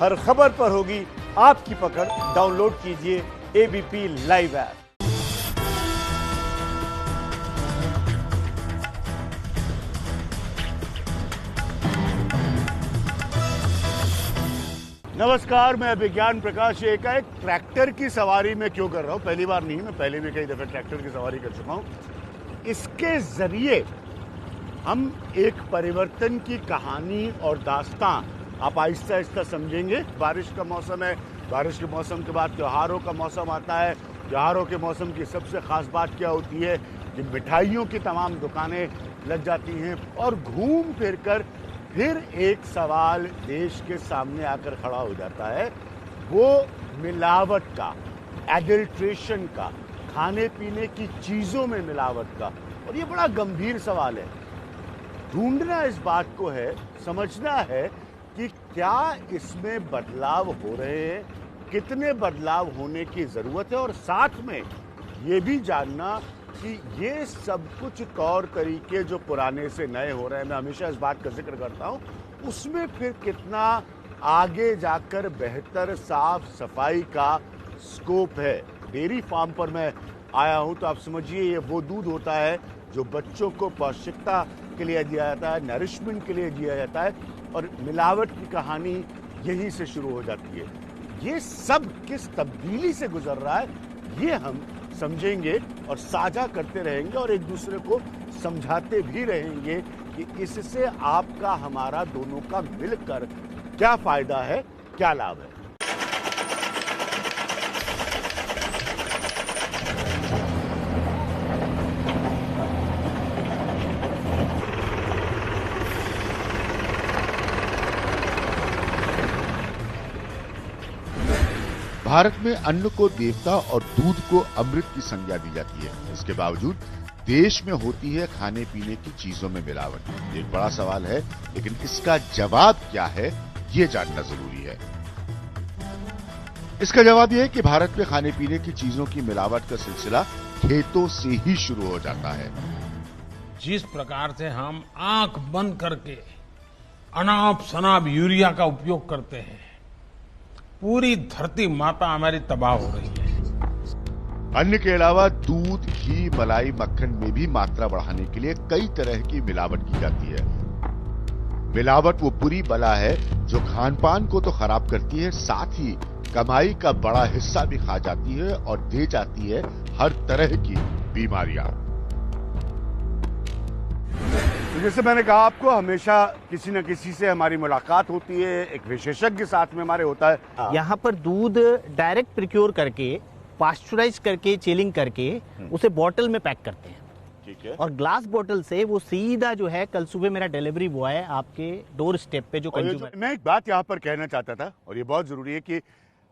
हर खबर पर होगी आपकी पकड़। डाउनलोड कीजिए एबीपी लाइव ऐप। नमस्कार, मैं विज्ञान प्रकाश। एकाएक ट्रैक्टर की सवारी में क्यों कर रहा हूं? पहली बार नहीं, मैं पहले भी कई दफे ट्रैक्टर की सवारी कर चुका हूं। इसके जरिए हम एक परिवर्तन की कहानी और दास्तां आप आहिस्ता आहिस्ता समझेंगे। बारिश का मौसम है, बारिश के मौसम के बाद त्योहारों का मौसम आता है। त्योहारों के मौसम की सबसे खास बात क्या होती है कि मिठाइयों की तमाम दुकानें लग जाती हैं और घूम फिर कर फिर एक सवाल देश के सामने आकर खड़ा हो जाता है, वो मिलावट का, एडल्ट्रेशन का, खाने पीने की चीज़ों में मिलावट का। और ये बड़ा गंभीर सवाल है। ढूंढना इस बात को है, समझना है कि क्या इसमें बदलाव हो रहे हैं, कितने बदलाव होने की ज़रूरत है, और साथ में ये भी जानना कि ये सब कुछ तौर तरीके जो पुराने से नए हो रहे हैं, मैं हमेशा इस बात का जिक्र करता हूँ, उसमें फिर कितना आगे जाकर बेहतर साफ सफाई का स्कोप है। डेयरी फार्म पर मैं आया हूँ तो आप समझिए ये वो दूध होता है जो बच्चों को पौष्टिकता के लिए दिया जाता है, नरिशमेंट के लिए दिया जाता है, और मिलावट की कहानी यहीं से शुरू हो जाती है। ये सब किस तब्दीली से गुजर रहा है, ये हम समझेंगे और साझा करते रहेंगे और एक दूसरे को समझाते भी रहेंगे कि इससे आपका हमारा दोनों का मिलकर क्या फायदा है, क्या लाभ है। भारत में अन्न को देवता और दूध को अमृत की संज्ञा दी जाती है। इसके बावजूद देश में होती है खाने पीने की चीजों में मिलावट। ये एक बड़ा सवाल है, लेकिन इसका जवाब क्या है, ये जानना जरूरी है। इसका जवाब यह है कि भारत में खाने पीने की चीजों की मिलावट का सिलसिला खेतों से ही शुरू हो जाता है। जिस प्रकार से हम आंख बंद करके अनाप शनाप यूरिया का उपयोग करते हैं, पूरी धरती माता हमारी तबाह हो रही है। अन्न के अलावा दूध, घी, मलाई, मक्खन में भी मात्रा बढ़ाने के लिए कई तरह की मिलावट की जाती है। मिलावट वो बुरी बला है जो खान पान को तो खराब करती है, साथ ही कमाई का बड़ा हिस्सा भी खा जाती है और दे जाती है हर तरह की बीमारियां। तो जैसे मैंने कहा आपको, हमेशा किसी न किसी से हमारी मुलाकात होती है, एक विशेषज्ञ साथ में हमारे होता है। यहाँ पर दूध डायरेक्ट प्रिक्योर करके, पास्चुराइज करके, चिलिंग करके उसे बॉटल में पैक करते हैं। ठीक है। और ग्लास बॉटल से वो सीधा जो है, कल सुबह मेरा डिलीवरी बॉय आपके डोर स्टेप पे जो कंज्यूमर। मैं एक बात यहाँ पर कहना चाहता था, और ये बहुत जरूरी है कि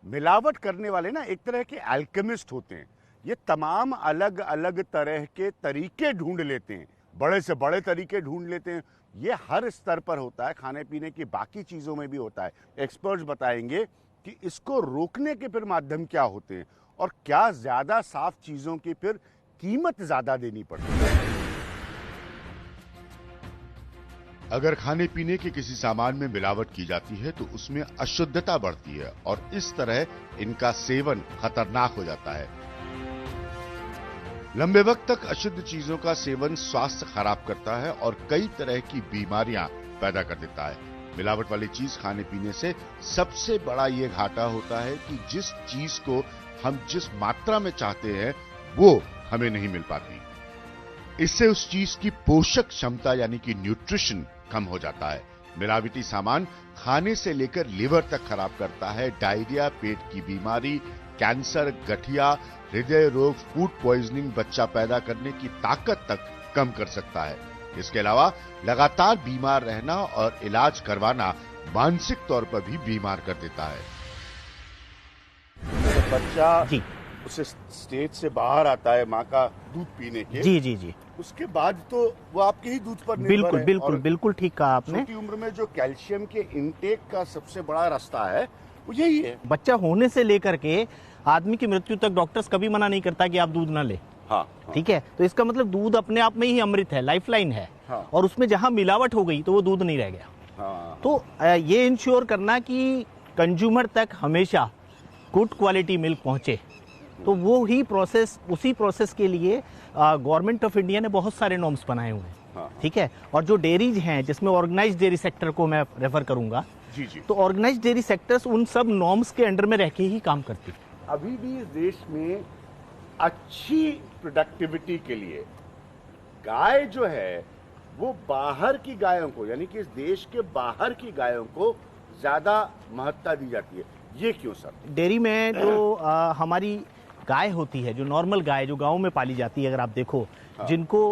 मिलावट करने वाले ना एक तरह के अल्केमिस्ट होते हैं। ये तमाम अलग अलग तरह के तरीके ढूंढ लेते हैं, बड़े से बड़े तरीके ढूंढ लेते हैं। ये हर स्तर पर होता है, खाने पीने की बाकी चीज़ों में भी होता है। एक्सपर्ट्स बताएंगे कि इसको रोकने के फिर माध्यम क्या होते हैं और क्या ज़्यादा साफ चीज़ों की फिर कीमत ज़्यादा देनी पड़ती है। अगर खाने पीने के किसी सामान में मिलावट की जाती है तो उसमें अशुद्धता बढ़ती है और इस तरह इनका सेवन खतरनाक हो जाता है। लंबे वक्त तक अशुद्ध चीजों का सेवन स्वास्थ्य खराब करता है और कई तरह की बीमारियां पैदा कर देता है। मिलावट वाली चीज खाने पीने से सबसे बड़ा ये घाटा होता है कि जिस चीज को हम जिस मात्रा में चाहते हैं वो हमें नहीं मिल पाती। इससे उस चीज की पोषक क्षमता यानी कि न्यूट्रिशन कम हो जाता है। मिलावटी सामान खाने से लेकर लिवर तक खराब करता है। डायरिया, पेट की बीमारी, कैंसर, गठिया, हृदय रोग, फूड पॉइजनिंग, बच्चा पैदा करने की ताकत तक कम कर सकता है। इसके अलावा लगातार बीमार रहना और इलाज करवाना मानसिक तौर पर भी बीमार कर देता है। तो बच्चा उस स्टेज से बाहर आता है माँ का दूध पीने के, जी, उसके बाद तो वो आपके ही दूध पर निर्भर बिल्कुल है। बिल्कुल बिल्कुल ठीक कहा आपने। छोटी उम्र में जो कैल्शियम के इंटेक का सबसे बड़ा रास्ता है वो यही है। बच्चा होने से लेकर के आदमी की मृत्यु तक डॉक्टर्स कभी मना नहीं करता कि आप दूध ना ले। हाँ। ठीक है, तो इसका मतलब दूध अपने आप में ही अमृत है, लाइफलाइन है। हाँ। और उसमें जहां मिलावट हो गई तो वो दूध नहीं रह गया। हाँ। तो ये इंश्योर करना कि कंज्यूमर तक हमेशा गुड क्वालिटी मिल्क पहुंचे, तो वो ही प्रोसेस, उसी प्रोसेस के लिए गवर्नमेंट ऑफ इंडिया ने बहुत सारे नॉर्म्स बनाए हुए हैं। हाँ। ठीक है, और जो डेयरीज हैं जिसमें ऑर्गेनाइज्ड डेयरी सेक्टर को मैं रेफर करूंगा, जी जी। तो ऑर्गेनाइज्ड डेयरी सेक्टर्स उन सब नॉर्म्स के अंडर में रह के ही काम करती है। अभी भी इस देश में अच्छी प्रोडक्टिविटी के लिए गाय जो है वो बाहर की गायों को, यानी कि इस देश के बाहर की गायों को ज्यादा महत्ता दी जाती है। ये क्यों सर? डेयरी में जो हमारी गाय होती है, जो नॉर्मल गाय जो गांव में पाली जाती है, अगर आप देखो, जिनको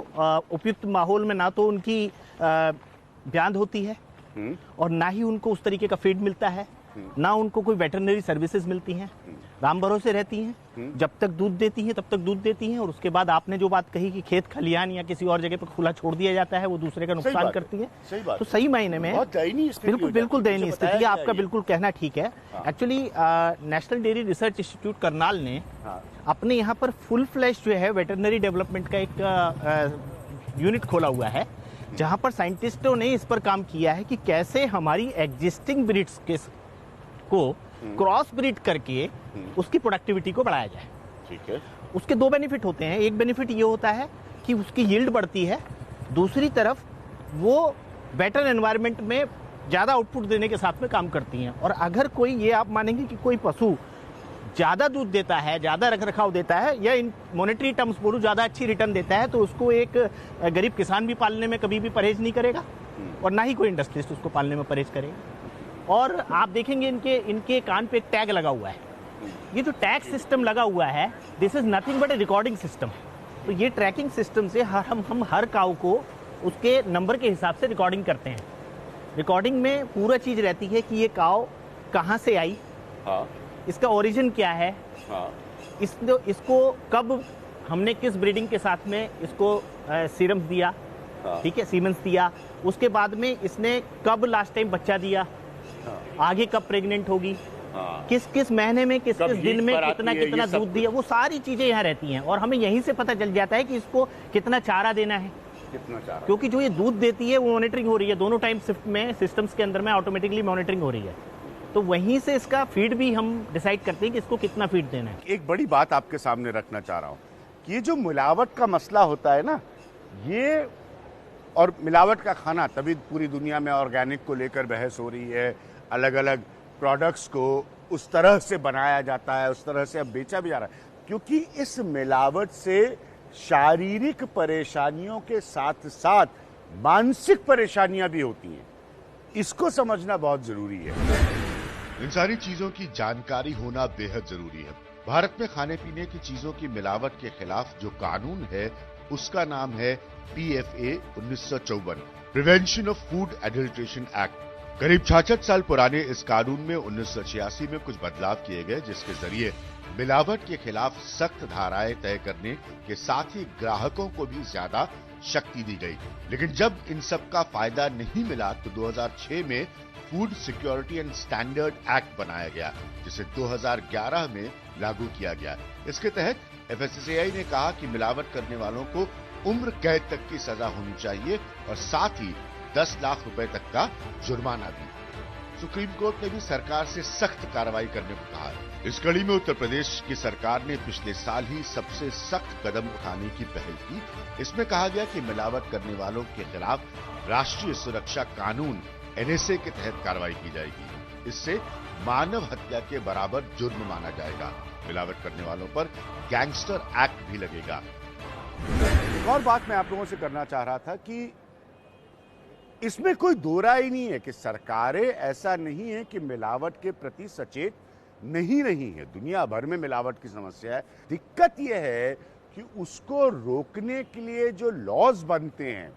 उपयुक्त माहौल में ना तो उनकी ब्यान होती है और ना ही उनको उस तरीके का फीड मिलता है, ना उनको कोई वेटरनरी सर्विसेज मिलती हैं, राम भरोसे रहती हैं, जब तक दूध देती हैं तब तक दूध देती हैं, और उसके बाद आपने जो बात कही कि खेत खलिहान या किसी और जगह पर खुला छोड़ दिया जाता है, वो दूसरे का नुकसान करती है। सही बात। तो सही मायने में बिल्कुल बिल्कुल दयनीय स्थिति है, आपका बिल्कुल कहना ठीक है। Actually national dairy research institute Karnal ने अपने यहाँ पर फुल फ्लैश जो है वेटरनरी डेवलपमेंट का एक यूनिट खोला हुआ है, जहाँ पर साइंटिस्टों ने इस पर काम किया है कि कैसे हमारी एग्जिस्टिंग ब्रीड्स को क्रॉस ब्रीड करके उसकी प्रोडक्टिविटी को बढ़ाया जाए। ठीक है। उसके दो बेनिफिट होते हैं। एक बेनिफिट ये होता है कि उसकी यील्ड बढ़ती है, दूसरी तरफ वो बेटर एनवायरनमेंट में ज़्यादा आउटपुट देने के साथ में काम करती हैं। और अगर कोई, ये आप मानेंगे कि कोई पशु ज़्यादा दूध देता है, ज़्यादा रख रखाव देता है, या इन मॉनेटरी टर्म्स बोलूँ ज़्यादा अच्छी रिटर्न देता है, तो उसको एक गरीब किसान भी पालने में कभी भी परहेज नहीं करेगा और ना ही कोई इंडस्ट्रियलिस्ट उसको पालने में परहेज करेगा। और आप देखेंगे इनके कान पे एक टैग लगा हुआ है। ये जो टैग सिस्टम लगा हुआ है, this is nothing but A recording system. तो ये ट्रैकिंग सिस्टम से हम हर काऊ को उसके नंबर के हिसाब से रिकॉर्डिंग करते हैं। रिकॉर्डिंग में पूरा चीज रहती है कि ये काऊ कहाँ से आई, इसका ओरिजिन क्या है, इसको कब हमने किस ब्रीडिंग के साथ में इसको सीरम्स दिया, ठीक है, सीमेंस दिया, उसके बाद में इसने कब लास्ट टाइम बच्चा दिया, आगे कब प्रेग्नेंट होगी, किस किस महीने में किस किस दिन में कितना दूध दिया, वो सारी चीजें यहाँ रहती हैं। और हमें यहीं से पता चल जाता है कि इसको कितना चारा देना है, कितना चारा, क्योंकि जो ये दूध देती है वो मॉनिटरिंग हो रही है, दोनों टाइम शिफ्ट में सिस्टम्स के अंदर में ऑटोमेटिकली मॉनिटरिंग हो रही है। तो वहीं से इसका फीड भी हम डिसाइड करते हैं कि इसको कितना फीड देना है। एक बड़ी बात आपके सामने रखना चाह रहा हूं कि ये जो मिलावट का मसला होता है ना, ये और मिलावट का खाना, तभी पूरी दुनिया में ऑर्गेनिक को लेकर बहस हो रही है, अलग अलग प्रोडक्ट्स को उस तरह से बनाया जाता है, उस तरह से अब बेचा भी जा रहा है, क्योंकि इस मिलावट से शारीरिक परेशानियों के साथ साथ मानसिक परेशानियां भी होती हैं। इसको समझना बहुत जरूरी है। इन सारी चीजों की जानकारी होना बेहद जरूरी है। भारत में खाने पीने की चीजों की मिलावट के खिलाफ जो कानून है उसका नाम है PFA 1954, prevention of food adulteration act. करीब 66 साल पुराने इस कानून में 1986 में कुछ बदलाव किए गए, जिसके जरिए मिलावट के खिलाफ सख्त धाराएं तय करने के साथ ही ग्राहकों को भी ज्यादा शक्ति दी गई। लेकिन जब इन सब का फायदा नहीं मिला तो 2006 में food security and standard act बनाया गया, जिसे 2011 में लागू किया गया। इसके तहत FSSAI ने कहा कि मिलावट करने वालों को उम्र कैद तक की सजा होनी चाहिए और साथ ही 10 लाख रुपए तक का जुर्माना भी। सुप्रीम कोर्ट ने भी सरकार से सख्त कार्रवाई करने को कहा है। इस कड़ी में उत्तर प्रदेश की सरकार ने पिछले साल ही सबसे सख्त कदम उठाने की पहल की। इसमें कहा गया कि मिलावट करने वालों के खिलाफ राष्ट्रीय सुरक्षा कानून NSA के तहत कार्रवाई की जाएगी। इससे मानव हत्या के बराबर जुर्म माना जाएगा। मिलावट करने वालों पर गैंगस्टर एक्ट भी लगेगा। एक और बात मैं आप लोगों से करना चाह रहा था कि इसमें कोई दो राय ही नहीं है कि सरकारें ऐसा नहीं है कि मिलावट के प्रति सचेत नहीं रही है। दुनिया भर में मिलावट की समस्या है। दिक्कत यह है कि उसको रोकने के लिए जो लॉज बनते हैं,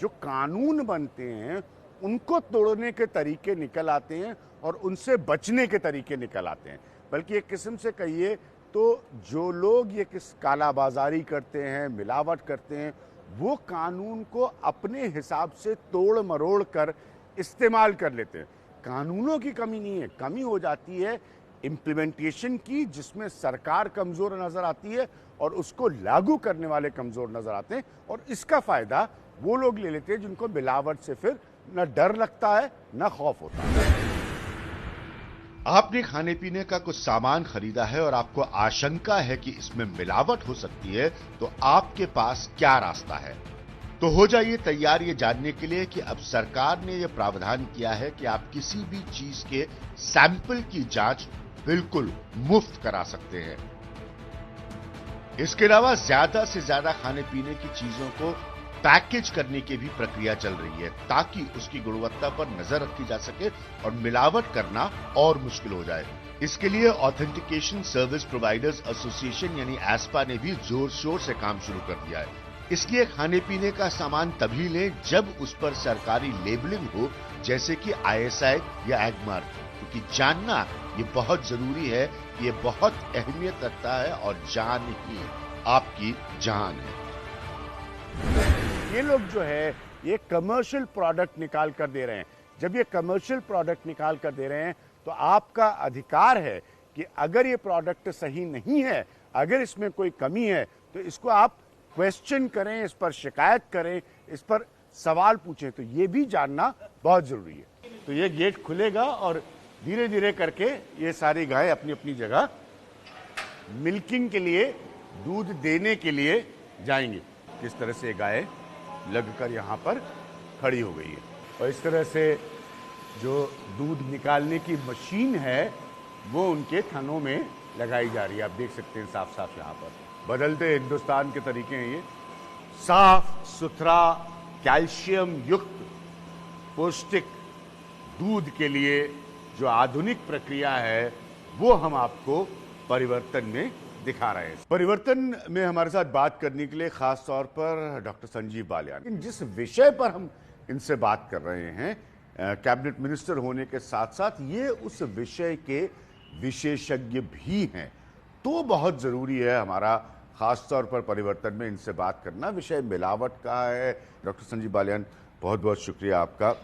जो कानून बनते हैं, उनको तोड़ने के तरीके निकल आते हैं और उनसे बचने के तरीके निकल आते हैं। बल्कि एक किस्म से कहिए तो जो लोग ये कालाबाजारी करते हैं, मिलावट करते हैं, वो कानून को अपने हिसाब से तोड़ मरोड़ कर इस्तेमाल कर लेते हैं। कानूनों की कमी नहीं है, कमी हो जाती है इम्प्लीमेंटेशन की, जिसमें सरकार कमजोर नजर आती है और उसको लागू करने वाले कमजोर नजर आते हैं। और इसका फायदा वो लोग ले लेते हैं जिनको मिलावट से फिर न डर लगता है न खौफ होता है। आपने खाने पीने का कुछ सामान खरीदा है और आपको आशंका है कि इसमें मिलावट हो सकती है, तो आपके पास क्या रास्ता है? तो हो जाइए तैयार ये जानने के लिए कि अब सरकार ने यह प्रावधान किया है कि आप किसी भी चीज के सैंपल की जांच बिल्कुल मुफ्त करा सकते हैं। इसके अलावा ज्यादा से ज्यादा खाने पीने की चीजों को पैकेज करने की भी प्रक्रिया चल रही है, ताकि उसकी गुणवत्ता पर नजर रखी जा सके और मिलावट करना और मुश्किल हो जाए। इसके लिए ऑथेंटिकेशन सर्विस प्रोवाइडर्स एसोसिएशन यानी एस्पा ने भी जोर शोर से काम शुरू कर दिया है। इसलिए खाने पीने का सामान तभी लें जब उस पर सरकारी लेबलिंग हो, जैसे कि ISI या एगमार्क, क्योंकि जानना ये बहुत जरूरी है। ये बहुत अहमियत रखता है और जान ही आपकी जान है। ये लोग जो है ये कमर्शियल प्रोडक्ट निकाल कर दे रहे हैं। जब ये कमर्शियल प्रोडक्ट निकाल कर दे रहे हैं तो आपका अधिकार है कि अगर ये प्रोडक्ट सही नहीं है, अगर इसमें कोई कमी है, तो इसको आप क्वेश्चन करें, इस पर शिकायत करें, इस पर सवाल पूछें। तो ये भी जानना बहुत जरूरी है। तो ये गेट खुलेगा और धीरे धीरे करके ये सारी गायें अपनी अपनी जगह मिल्किंग के लिए, दूध देने के लिए जाएंगी। किस तरह से गाय लगकर यहाँ पर खड़ी हो गई है और इस तरह से जो दूध निकालने की मशीन है वो उनके थनों में लगाई जा रही है। आप देख सकते हैं साफ साफ यहाँ पर। बदलते हिंदुस्तान के तरीके हैं ये। साफ सुथरा कैल्शियम युक्त पौष्टिक दूध के लिए जो आधुनिक प्रक्रिया है वो हम आपको परिवर्तन में दिखा रहे हैं। परिवर्तन में हमारे साथ बात करने के लिए खास तौर पर डॉक्टर संजीव बालियान, जिस विषय पर हम इनसे बात कर रहे हैं, कैबिनेट मिनिस्टर होने के साथ साथ ये उस विषय के विशेषज्ञ भी हैं, तो बहुत जरूरी है हमारा खास तौर पर परिवर्तन में इनसे बात करना। विषय मिलावट का है। डॉक्टर संजीव बालियान, बहुत बहुत शुक्रिया आपका।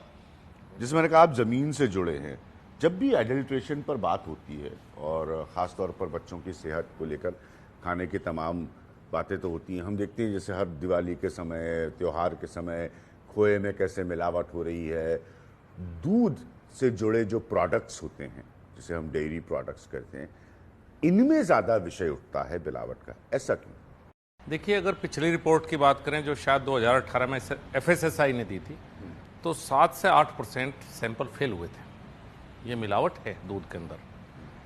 जिसमें मैंने कहा आप जमीन से जुड़े हैं। जब भी एडल्ट्रेशन पर बात होती है और ख़ास तौर पर बच्चों की सेहत को लेकर खाने की तमाम बातें तो होती हैं। हम देखते हैं जैसे हर दिवाली के समय, त्यौहार के समय खोए में कैसे मिलावट हो रही है। दूध से जुड़े जो प्रोडक्ट्स होते हैं, जिसे हम डेयरी प्रोडक्ट्स कहते हैं, इनमें ज़्यादा विषय उठता है मिलावट का। ऐसा क्यों? देखिए, अगर पिछली रिपोर्ट की बात करें जो शायद 2018 में FSSAI ने दी थी, तो 7 से 8% सैंपल फेल हुए थे। ये मिलावट है दूध के अंदर,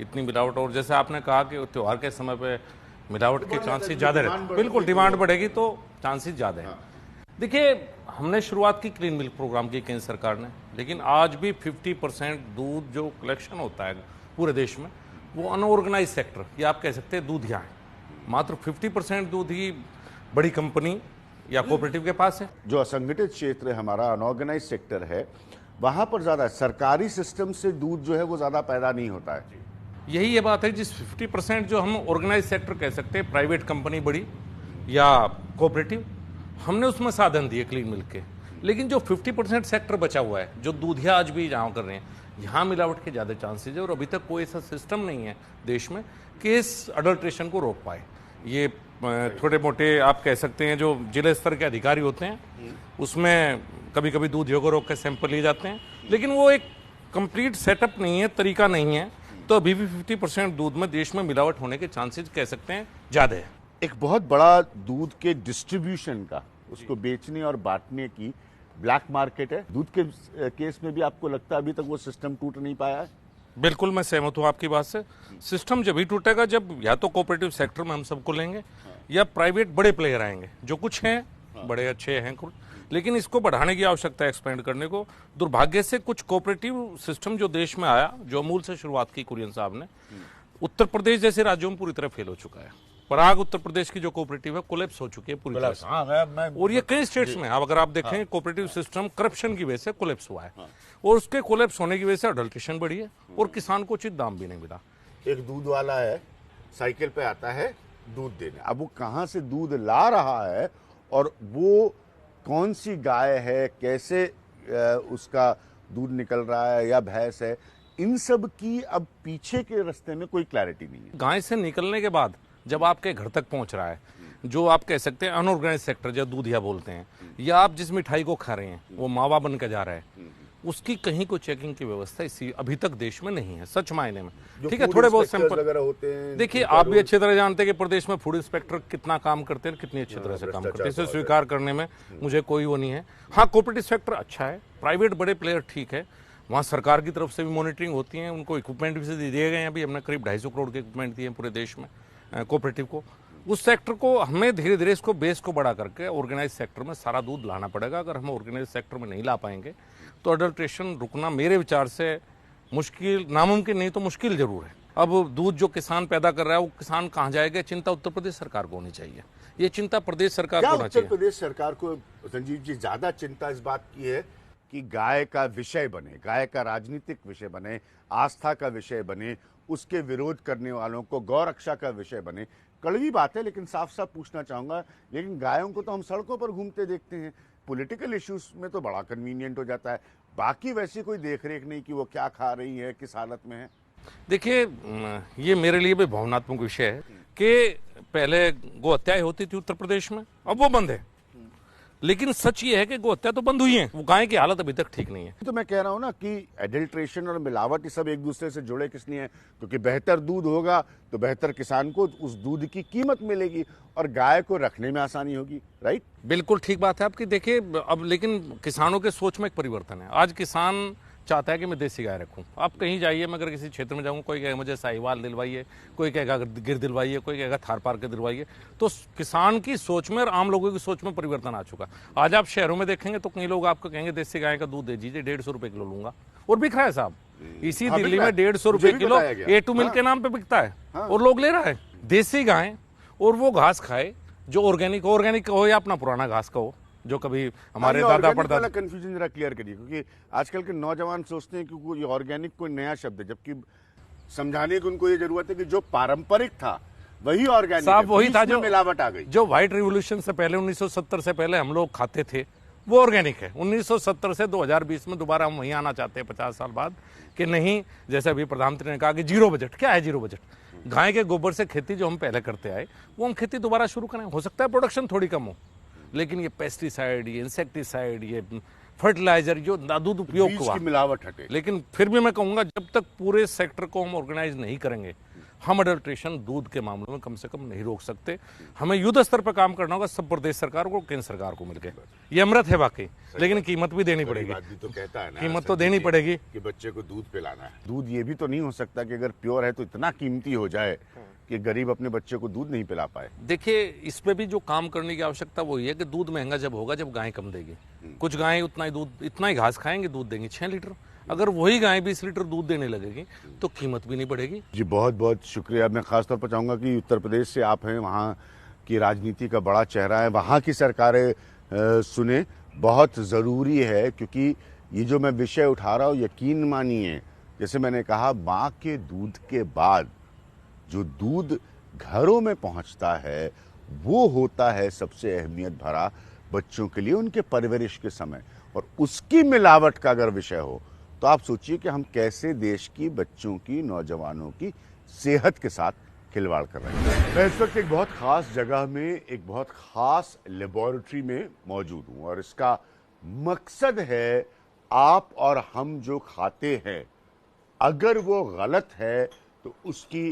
इतनी मिलावट। और जैसे आपने कहा कि त्यौहार के समय पे मिलावट के चांसेस ज़्यादा रहते, बिल्कुल डिमांड बढ़ेगी तो चांसेस ज़्यादा है। देखिए, हमने शुरुआत की क्लीन मिल्क प्रोग्राम की केंद्र सरकार ने, लेकिन आज भी 50% दूध जो कलेक्शन होता है पूरे देश में वो अनऑर्गेनाइज सेक्टर, ये आप कह सकते हैं दूधिया है। मात्र 50% दूध ही बड़ी कंपनी या कोऑपरेटिव के पास है। जो असंगठित क्षेत्र है हमारा, अनऑर्गेनाइज सेक्टर है, वहां पर ज्यादा सरकारी सिस्टम से दूध जो है वो ज्यादा पैदा नहीं होता है। यही ये बात है, जिस 50% जो हम ऑर्गेनाइज सेक्टर कह सकते हैं, प्राइवेट कंपनी बड़ी या कोऑपरेटिव, हमने उसमें साधन दिए क्लीन मिल्क के। लेकिन जो 50% सेक्टर बचा हुआ है, जो दूधिया आज भी जहाँ कर रहे हैं, यहाँ मिलावट के ज़्यादा चांसेज है। और अभी तक कोई ऐसा सिस्टम नहीं है देश में कि इस अडल्ट्रेशन को रोक पाए। ये थोड़े मोटे आप कह सकते हैं जो जिले स्तर के अधिकारी होते हैं, उसमें कभी कभी दूध को रोक के सैंपल लिए जाते हैं, लेकिन वो एक कंप्लीट सेटअप नहीं है, तरीका नहीं है। तो अभी भी 50% दूध में देश में मिलावट होने के चांसेस कह सकते हैं ज़्यादा है। एक बहुत बड़ा दूध के डिस्ट्रीब्यूशन का, उसको बेचने और बांटने की ब्लैक मार्केट है। दूध के केस में भी आपको लगता है अभी तक वो सिस्टम टूट नहीं पाया है? बिल्कुल, मैं सहमत हूँ आपकी बात से। सिस्टम जब ही टूटेगा जब या तो कोऑपरेटिव सेक्टर में हम सबको लेंगे या प्राइवेट बड़े प्लेयर आएंगे, जो कुछ हैं बड़े अच्छे हैं, लेकिन इसको बढ़ाने की आवश्यकता है, एक्सपेंड करने को। दुर्भाग्य से कुछ कोऑपरेटिव सिस्टम जो देश में आया, जो अमूल से शुरुआत की कुरियन साहब ने, उत्तर प्रदेश जैसे राज्यों में पूरी तरह फेल हो चुका है। पराग उत्तर प्रदेश की जो कोऑपरेटिव है कोलैप्स हो चुकी है पूरी तरह से। और ये कई स्टेट्स में, अब अगर आप देखें, कोऑपरेटिव सिस्टम करप्शन की वजह से कोलैप्स हुआ है। और उसके कोलैप्स होने की वजह से अडल्ट्रेशन बढ़ी है और किसान को उचित दाम भी नहीं मिला। एक दूध वाला है, साइकिल पे आता है दूध देने। अब वो कहाँ से दूध ला रहा है और वो कौन सी गाय है, कैसे उसका दूध निकल रहा है या भैंस है, इन सब की अब पीछे के रास्ते में कोई क्लैरिटी नहीं है। गाय से निकलने के बाद जब आपके घर तक पहुंच रहा है, जो आप कह सकते हैं अनऑर्गेनाइज सेक्टर, जो दूधिया बोलते हैं, या आप जिस मिठाई को खा रहे हैं वो मावा बन के जा रहा है, उसकी कहीं कोई चेकिंग की व्यवस्था इसी अभी तक देश में नहीं है, सच मायने में। जो ठीक है, food थोड़े बहुत inspectors सैंपल वगैरह होते हैं, देखिए, उनका आप भी रोल- अच्छी तरह जानते हैं कि प्रदेश में फूड इंस्पेक्टर कितना काम करते हैं, कितनी अच्छी तरह से काम करते हैं, इसे स्वीकार करने में मुझे कोई वो नहीं है। हाँ, कोऑपरेटिव सेक्टर अच्छा है, प्राइवेट बड़े प्लेयर ठीक है, वहाँ सरकार की तरफ से भी मॉनिटरिंग होती है, उनको इक्विपमेंट भी से दिए गए हैं। अभी हमने करीब 250 करोड़ के इक्विपमेंट दिए हैं पूरे देश में कोऑपरेटिव को। उस सेक्टर को हमें धीरे धीरे इसको बेस को बड़ा करके ऑर्गेनाइज सेक्टर में सारा दूध लाना पड़ेगा। अगर हम ऑर्गेनाइज सेक्टर में नहीं ला पाएंगे तो अडल्ट्रेशन रुकना मेरे विचार से मुश्किल, नामुमकिन नहीं तो मुश्किल जरूर है। अब दूध जो किसान पैदा कर रहा है वो किसान कहाँ जाएगा, चिंता उत्तर प्रदेश सरकार को होनी चाहिए, ये चिंता प्रदेश सरकार क्या को होना उत्तर चाहिए। प्रदेश सरकार को संजीव जी ज्यादा चिंता इस बात की है कि गाय का विषय बने, गाय का राजनीतिक विषय बने, आस्था का विषय बने, उसके विरोध करने वालों को गौरक्षा का विषय बने? कड़वी बात है, लेकिन साफ साफ पूछना चाहूंगा, लेकिन गायों को तो हम सड़कों पर घूमते देखते हैं, पॉलिटिकल इश्यूज में तो बड़ा कन्वीनियंट हो जाता है, बाकी वैसी कोई देखरेख नहीं कि वो क्या खा रही है, किस हालत में है। देखिए, ये मेरे लिए भी भावनात्मक विषय है कि पहले गौ हत्याएं होती थी उत्तर प्रदेश में, अब वो बंद है। लेकिन सच ये है कि गौ हत्या तो बंद हुई है, वो गाय की हालत अभी तक ठीक नहीं है। तो मैं कह रहा हूं ना कि एडल्ट्रेशन और मिलावट ये सब एक दूसरे से जुड़े किस लिए हैं, क्योंकि बेहतर दूध होगा तो बेहतर किसान को उस दूध की कीमत मिलेगी और गाय को रखने में आसानी होगी, राइट? बिल्कुल ठीक बात है आपकी। देखिए, अब लेकिन किसानों के सोच में एक परिवर्तन है। आज किसान चाहता है कि मैं देसी गाय रखूं। आप कहीं जाइए, मैं अगर किसी क्षेत्र में जाऊं, कोई कहेगा मुझे साहिवाल दिलवाइए, कोई कहेगा गिर दिलवाइए, कोई कहेगा थार पार के दिलवाइए। तो किसान की सोच में और आम लोगों की सोच में परिवर्तन आ चुका। आज आप शहरों में देखेंगे तो कई लोग आपको कहेंगे देसी गाय का दूध दे दीजिए, 150 रुपए किलो लूंगा, और बिक रहा है साहब। इसी हाँ, दिल्ली बिक रहा में है। 150 रुपए मुझे भी किलो बताया गया। A2 मिल्क के नाम पे बिकता है, हाँ। और लोग ले रहा है देसी गाय। और वो घास खाए जो ऑर्गेनिक हो या अपना पुराना घास का हो, जो कभी हमारे दादा परदादा। कंफ्यूजन जरा क्लियर करिए, क्योंकि आजकल के नौजवान सोचते हैं कि कोई ऑर्गेनिक कोई नया शब्द है, जबकि समझाने की उनको ये जरूरत है कि जो पारंपरिक था वही ऑर्गेनिक है, साहब वही बीच था में जो मिलावट आ गई। जो व्हाइट रिवॉल्यूशन से पहले 1970 से पहले हम लोग खाते थे वो ऑर्गेनिक है। 1970 से 2020 में दोबारा हम वहीं आना चाहते हैं 50 साल बाद कि नहीं, जैसे अभी प्रधानमंत्री ने कहा कि जीरो बजट। क्या है जीरो बजट? गाय के गोबर से खेती जो हम पहले करते आए वो हम खेती दोबारा शुरू करें। हो सकता है प्रोडक्शन थोड़ी कम हो, लेकिन ये पेस्टिसाइड, ये इंसेक्टिसाइड, ये फर्टिलाइजर जो दूध उपयोग बीच हुआ, की मिलावट हटे। लेकिन फिर भी मैं कहूंगा जब तक पूरे सेक्टर को हम ऑर्गेनाइज नहीं करेंगे, हम अडल्ट्रेशन दूध के मामलों में कम से कम नहीं रोक सकते। हमें युद्ध स्तर पर काम करना होगा, सब प्रदेश सरकार को, केंद्र सरकार को मिलकर। ये अमृत है वाकई, लेकिन कीमत भी देनी पड़ेगी। आदमी तो कहता है ना, कीमत तो देनी पड़ेगी कि बच्चे को दूध पिलाना है। दूध ये भी तो नहीं हो सकता कि अगर प्योर है तो इतना कीमती हो जाए कि गरीब अपने बच्चे को दूध नहीं पिला पाए। देखिए, इस पे भी जो काम करने की आवश्यकता वो ये है कि दूध महंगा जब होगा जब गाय कम देगी। कुछ गायें उतना ही दूध, इतना ही घास खाएंगे, दूध देंगी 6 लीटर। अगर वही गाय 20 लीटर दूध देने लगेगी तो कीमत भी नहीं बढ़ेगी। जी बहुत बहुत शुक्रिया। मैं खासतौर पर चाहूँगा कि उत्तर प्रदेश से आप हैं, वहाँ की राजनीति का बड़ा चेहरा है, वहाँ की सरकारें सुने, बहुत ज़रूरी है। क्योंकि ये जो मैं विषय उठा रहा हूँ, यकीन मानिए, जैसे मैंने कहा, माँ के दूध के बाद जो दूध घरों में पहुँचता है वो होता है सबसे अहमियत भरा बच्चों के लिए उनके परवरिश के समय। और उसकी मिलावट का अगर विषय हो तो आप सोचिए कि हम कैसे देश की बच्चों की, नौजवानों की सेहत के साथ खिलवाड़ कर रहे हैं। मैं इस वक्त एक बहुत खास जगह में, एक बहुत खास लेबोरेटरी में मौजूद हूं, और इसका मकसद है आप और हम जो खाते हैं अगर वो गलत है तो उसकी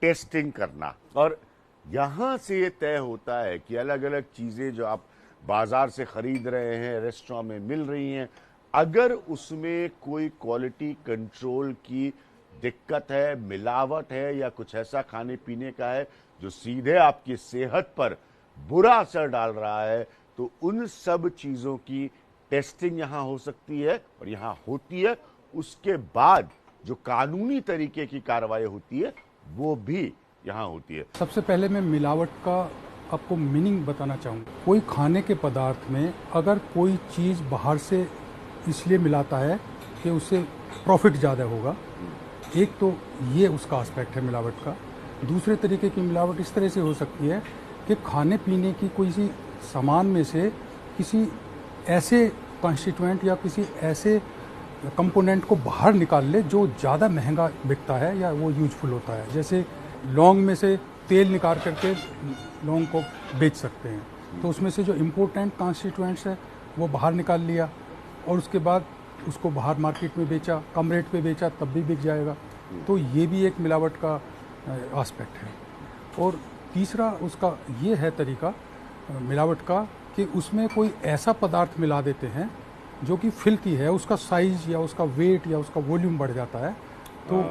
टेस्टिंग करना। और यहां से ये तय होता है कि अलग अलग चीजें जो आप बाजार से खरीद रहे हैं, रेस्टोरेंट में मिल रही हैं, अगर उसमें कोई क्वालिटी कंट्रोल की दिक्कत है, मिलावट है, या कुछ ऐसा खाने पीने का है जो सीधे आपकी सेहत पर बुरा असर डाल रहा है, तो उन सब चीज़ों की टेस्टिंग यहाँ हो सकती है और यहाँ होती है। उसके बाद जो कानूनी तरीके की कार्रवाई होती है वो भी यहाँ होती है। सबसे पहले मैं मिलावट का आपको मीनिंग बताना चाहूँगा। कोई खाने के पदार्थ में अगर कोई चीज़ बाहर से इसलिए मिलाता है कि उससे प्रॉफिट ज़्यादा होगा, एक तो ये उसका एस्पेक्ट है मिलावट का। दूसरे तरीके की मिलावट इस तरह से हो सकती है कि खाने पीने की कोई सी सामान में से किसी ऐसे कॉन्स्टिट्यूएंट या किसी ऐसे कंपोनेंट को बाहर निकाल ले जो ज़्यादा महंगा बिकता है या वो यूजफुल होता है। जैसे लौंग में से तेल निकाल करके लौंग को बेच सकते हैं, तो उसमें से जो इम्पोर्टेंट कॉन्स्टिट्यूएंट्स है वो बाहर निकाल लिया, और उसके बाद उसको बाहर मार्केट में बेचा, कम रेट पे बेचा, तब भी बिक जाएगा। तो ये भी एक मिलावट का एस्पेक्ट है। और तीसरा उसका ये है तरीका मिलावट का कि उसमें कोई ऐसा पदार्थ मिला देते हैं जो कि फिल्की है, उसका साइज या उसका वेट या उसका वॉल्यूम बढ़ जाता है, तो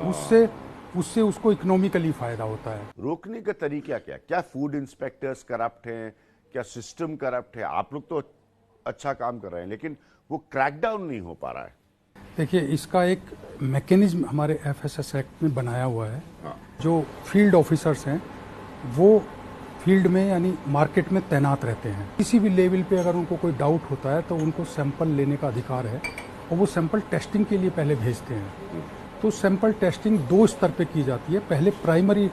उससे उसको इकोनॉमिकली फ़ायदा होता है। रोकने का तरीका क्या? क्या फूड इंस्पेक्टर्स करप्ट हैं? क्या सिस्टम करप्ट है? आप लोग तो अच्छा काम कर रहे हैं, लेकिन वो क्रैकडाउन नहीं हो पा रहा है। देखिए, इसका एक मैकेनिज्म हमारे एफएसएस एक्ट में बनाया हुआ है। जो फील्ड ऑफिसर्स हैं वो फील्ड में यानी मार्केट में तैनात रहते हैं। किसी भी लेवल पे अगर उनको कोई डाउट होता है तो उनको सैंपल लेने का अधिकार है और वो सैंपल टेस्टिंग के लिए पहले भेजते हैं। तो सैंपल टेस्टिंग 2 स्तर पे की जाती है। पहले प्राइमरी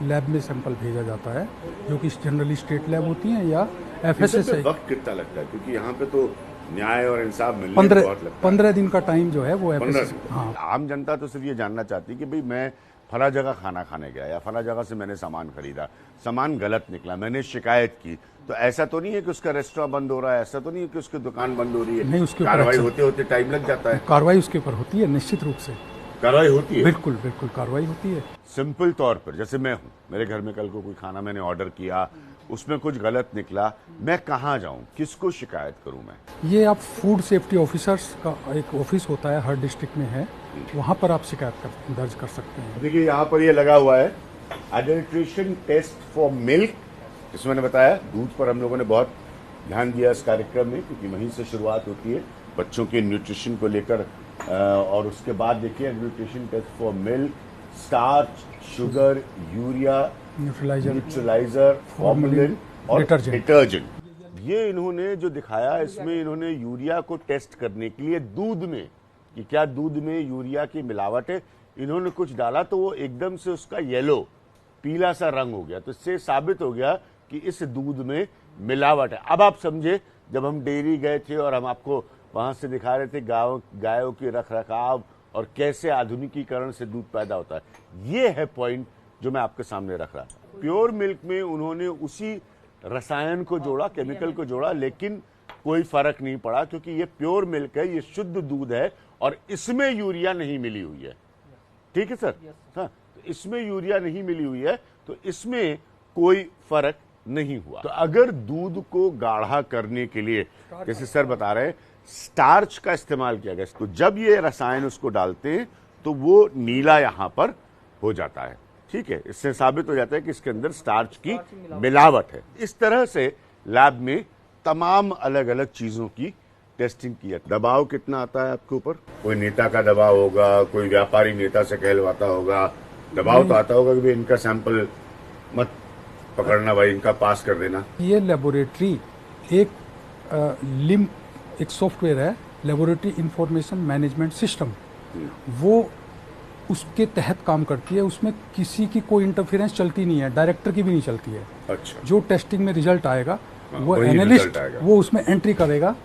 लैब में सैंपल भेजा जाता है जो कि जनरली स्टेट लैब होती हैं या एफएसएसआई। वक्त कितना लगता है? क्योंकि यहाँ पे तो न्याय और इंसाफ मिलने में बहुत लगता है। 15 दिन का टाइम जो है वो एफएसएसआई। हाँ। आम जनता तो सिर्फ ये जानना चाहती है कि भाई मैं फला जगह खाना खाने गया या फला जगह से मैंने सामान खरीदा, सामान गलत निकला, मैंने शिकायत की, तो ऐसा तो नहीं है कि उसका रेस्टोरेंट बंद हो रहा है, ऐसा तो नहीं है कि उसकी दुकान बंद हो रही है? नहीं, उसके ऊपर कार्रवाई होते होते टाइम लग जाता है। कार्रवाई उसके ऊपर होती है, निश्चित रूप से कार्रवाई होती है। बिल्कुल बिल्कुल कार्रवाई होती है। सिंपल तौर पर जैसे मैं हूँ, मेरे घर में कल को कोई खाना मैंने ऑर्डर किया, उसमें कुछ गलत निकला, मैं कहाँ जाऊँ, किसको शिकायत करूँ मैं? ये आप फूड सेफ्टी ऑफिसर्स का एक ऑफिस होता है, हर डिस्ट्रिक्ट में है, वहाँ पर आप शिकायत दर्ज कर सकते हैं। देखिए यहाँ पर ये लगा हुआ है एडल्ट्रेशन टेस्ट फॉर मिल्क, जिसमें मैंने बताया दूध पर हम लोगों ने बहुत ध्यान दिया इस कार्यक्रम में, क्योंकि वहीं से शुरुआत होती है बच्चों के न्यूट्रिशन को लेकर। और उसके बाद देखिए adulteration test for milk, starch, sugar, urea, neutraliser, formalin और डिटर्जेंट। ये इन्होंने जो दिखाया, इसमें इन्होंने यूरिया को टेस्ट करने के लिए दूध में कि क्या दूध में यूरिया की मिलावट है, इन्होंने कुछ डाला तो वो एकदम से उसका येलो, पीला सा रंग हो गया। तो इससे साबित हो गया कि इस दूध में मिलावट है। अब आप समझे, जब हम डेयरी गए थे और हम आपको वहां से दिखा रहे थे गायों की रखरखाव और कैसे आधुनिकीकरण से दूध पैदा होता है, ये है पॉइंट जो मैं आपके सामने रख रहा था। प्योर मिल्क में उन्होंने उसी रसायन को जोड़ा, केमिकल को जोड़ा, लेकिन कोई फर्क नहीं पड़ा, क्योंकि ये प्योर मिल्क है, ये शुद्ध दूध है और इसमें यूरिया नहीं मिली हुई है। ठीक है सर? हाँ, तो इसमें यूरिया नहीं मिली हुई है, तो इसमें कोई फर्क नहीं हुआ। तो अगर दूध को गाढ़ा करने के लिए, जैसे सर बता रहे हैं, स्टार्च का इस्तेमाल किया गया, तो जब ये रसायन उसको डालते हैं तो वो नीला यहां पर हो जाता है। ठीक है, इससे साबित हो जाता है कि इसके अंदर स्टार्च की मिलावट है। इस तरह से लैब में तमाम अलग अलग चीजों की टेस्टिंग की है। दबाव कितना आता है आपके ऊपर? कोई नेता का दबाव होगा, कोई व्यापारी नेता से कहलवाता होगा, दबाव तो आता होगा कि भाई इनका सैंपल मत पकड़ना, भाई इनका पास कर देना। ये लेबोरेटरी एक सॉफ्टवेयर है, लेबोरेटरी इंफॉर्मेशन मैनेजमेंट सिस्टम, वो उसके तहत काम करती है। उसमें किसी की कोई इंटरफेरेंस चलती नहीं है, डायरेक्टर की भी नहीं चलती है। अच्छा। जो टेस्टिंग में रिजल्ट आएगा वो एनालिस्ट वो उसमें एंट्री करेगा।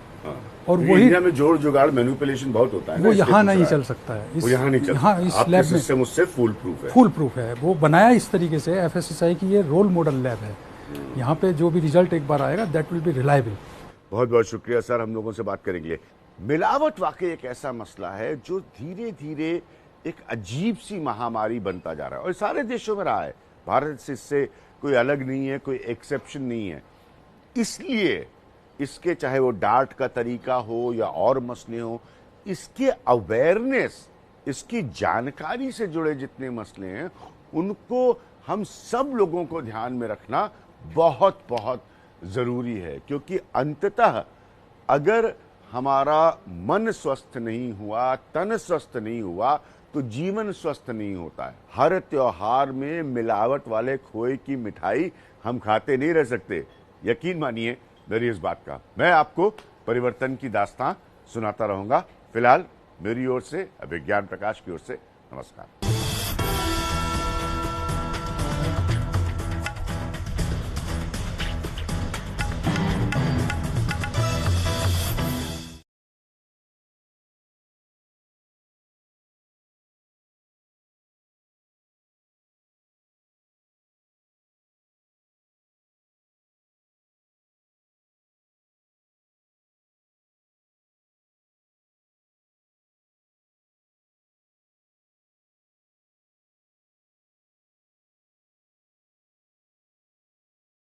और वही इंडिया में जोड़ जुगाड़ मैनिपुलेशन बहुत होता है, वो यहाँ नहीं चल सकता है। वो यहाँ नहीं चल यहाँ इस लैब में सिस्टम उससे फुल प्रूफ है। वो बनाया इस तरीके से, एफएसएसआई की ये रोल मॉडल लैब है। यहाँ पे जो भी रिजल्ट एक बार आएगा दैट विल बी रिलायबल। बहुत बहुत शुक्रिया सर, हम लोगों से बात करेंगे। मिलावट वाकई एक ऐसा मसला है जो धीरे धीरे एक अजीब सी महामारी बनता जा रहा है और सारे देशों में रहा है। भारत से इससे कोई अलग नहीं है, कोई एक्सेप्शन नहीं है। इसलिए इसके चाहे वो डांट का तरीका हो या और मसले हो, इसके अवेयरनेस, इसकी जानकारी से जुड़े जितने मसले हैं उनको हम सब लोगों को ध्यान में रखना बहुत बहुत जरूरी है। क्योंकि अंततः अगर हमारा मन स्वस्थ नहीं हुआ, तन स्वस्थ नहीं हुआ, तो जीवन स्वस्थ नहीं होता है। हर त्योहार में मिलावट वाले खोए की मिठाई हम खाते नहीं रह सकते, यकीन मानिए मेरी इस बात का। मैं आपको परिवर्तन की दास्तां सुनाता रहूंगा। फिलहाल मेरी ओर से, अभिज्ञान प्रकाश की ओर से नमस्कार।